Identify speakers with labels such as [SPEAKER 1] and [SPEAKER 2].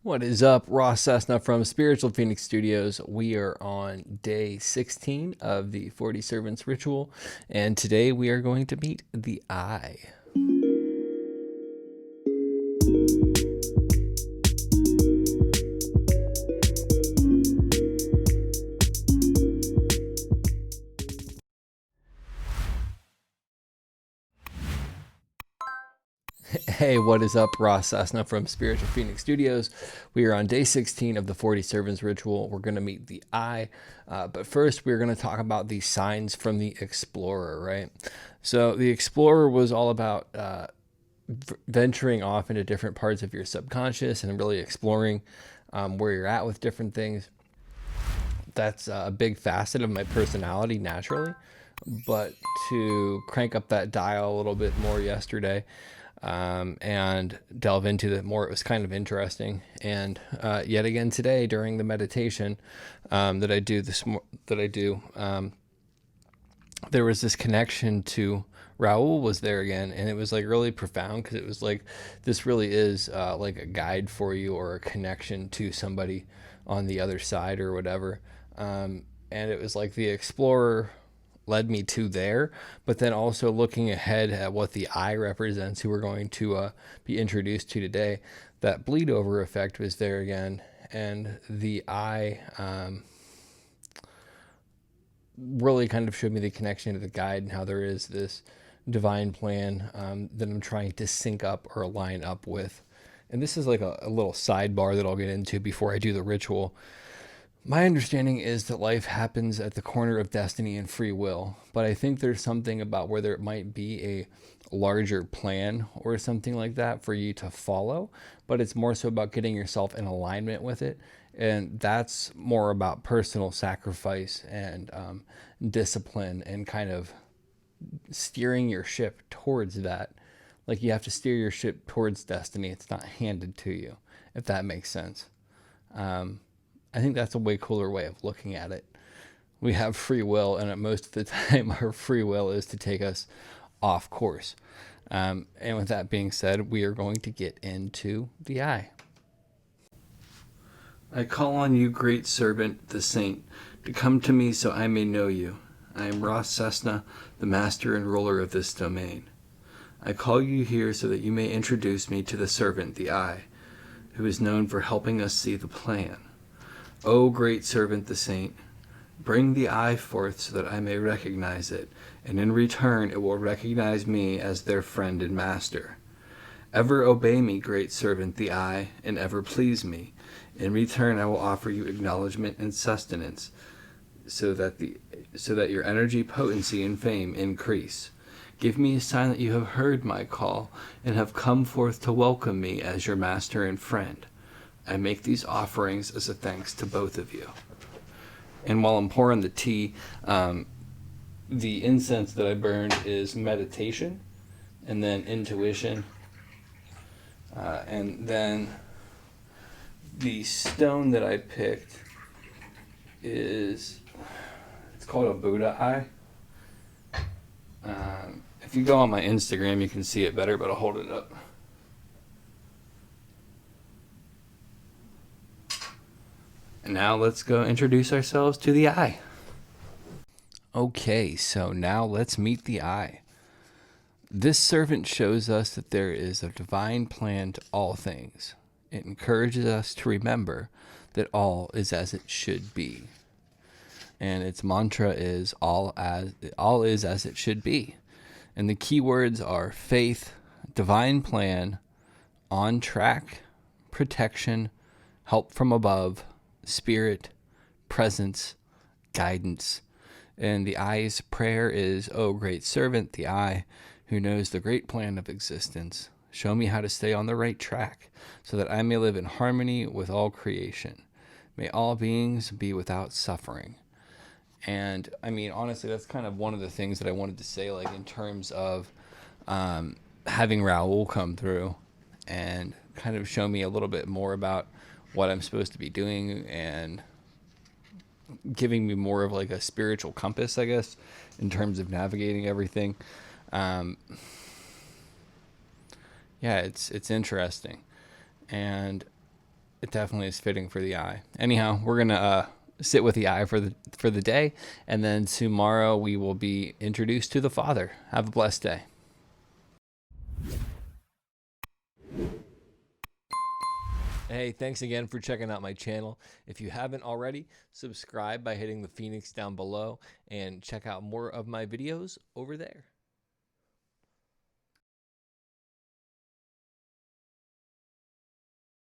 [SPEAKER 1] What is up? Ross Cessna from Spiritual Phoenix Studios. We are on day 16 of the 40 Servants Ritual, and today we are going to meet the I. Hey, what is up? Ross Cessna from Spiritual Phoenix Studios. We are on day 16 of the 40 Servants Ritual. We're going to meet the I, but first we're going to talk about the signs from the Explorer, right? So the Explorer was all about venturing off into different parts of your subconscious and really exploring where you're at with different things. That's a big facet of my personality naturally, but to crank up that dial a little bit more yesterday and delve into that more, it was kind of interesting. And yet again today during the meditation that I do, there was this connection to Raul was there again, and it was like really profound because it was like this really is like a guide for you or a connection to somebody on the other side or whatever. And it was like the Explorer led me to there, but then also looking ahead at what the I represents, who we're going to be introduced to today. That bleed over effect was there again, and the I really kind of showed me the connection to the guide and how there is this divine plan that I'm trying to sync up or align up with. And this is like a little sidebar that I'll get into before I do the ritual. My understanding is that life happens at the corner of destiny and free will, but I think there's something about where there might be a larger plan or something like that for you to follow, but it's more so about getting yourself in alignment with it. And that's more about personal sacrifice and discipline and kind of steering your ship towards that. Like you have to steer your ship towards destiny. It's not handed to you, if that makes sense. I think that's a way cooler way of looking at it. We have free will, and at most of the time, our free will is to take us off course. And with that being said, we are going to get into the I. I call on you, great servant, the saint, to come to me so I may know you. I am Ross Cessna, the master and ruler of this domain. I call you here so that you may introduce me to the servant, the I, who is known for helping us see the plan. O great servant, the saint, bring the I forth so that I may recognize it, and in return it will recognize me as their friend and master. Ever obey me, great servant, the I, and ever please me. In return I will offer you acknowledgement and sustenance, so that your energy, potency, and fame increase. Give me a sign that you have heard my call, and have come forth to welcome me as your master and friend. I make these offerings as a thanks to both of you. And while I'm pouring the tea, the incense that I burned is meditation, and then intuition, and then the stone that I picked it's called a Buddha eye. If you go on my Instagram, you can see it better, but I'll hold it up. And now let's go introduce ourselves to the I. Okay, so now let's meet the I. This servant shows us that there is a divine plan to all things. It encourages us to remember that all is as it should be. And its mantra is all is as it should be. And the key words are faith, divine plan, on track, protection, help from above, spirit, presence, guidance. And the I's prayer is, O great servant, the I, who knows the great plan of existence, show me how to stay on the right track, so that I may live in harmony with all creation. May all beings be without suffering. And I mean, honestly, that's kind of one of the things that I wanted to say, like in terms of having Raul come through and kind of show me a little bit more about what I'm supposed to be doing and giving me more of like a spiritual compass, I guess, in terms of navigating everything. Yeah, it's interesting. And It definitely is fitting for the eye. Anyhow, we're gonna sit with the eye for the day, and then tomorrow we will be introduced to the Father. Have a blessed day. Hey, thanks again for checking out my channel. If you haven't already, subscribe by hitting the Phoenix down below and check out more of my videos over there.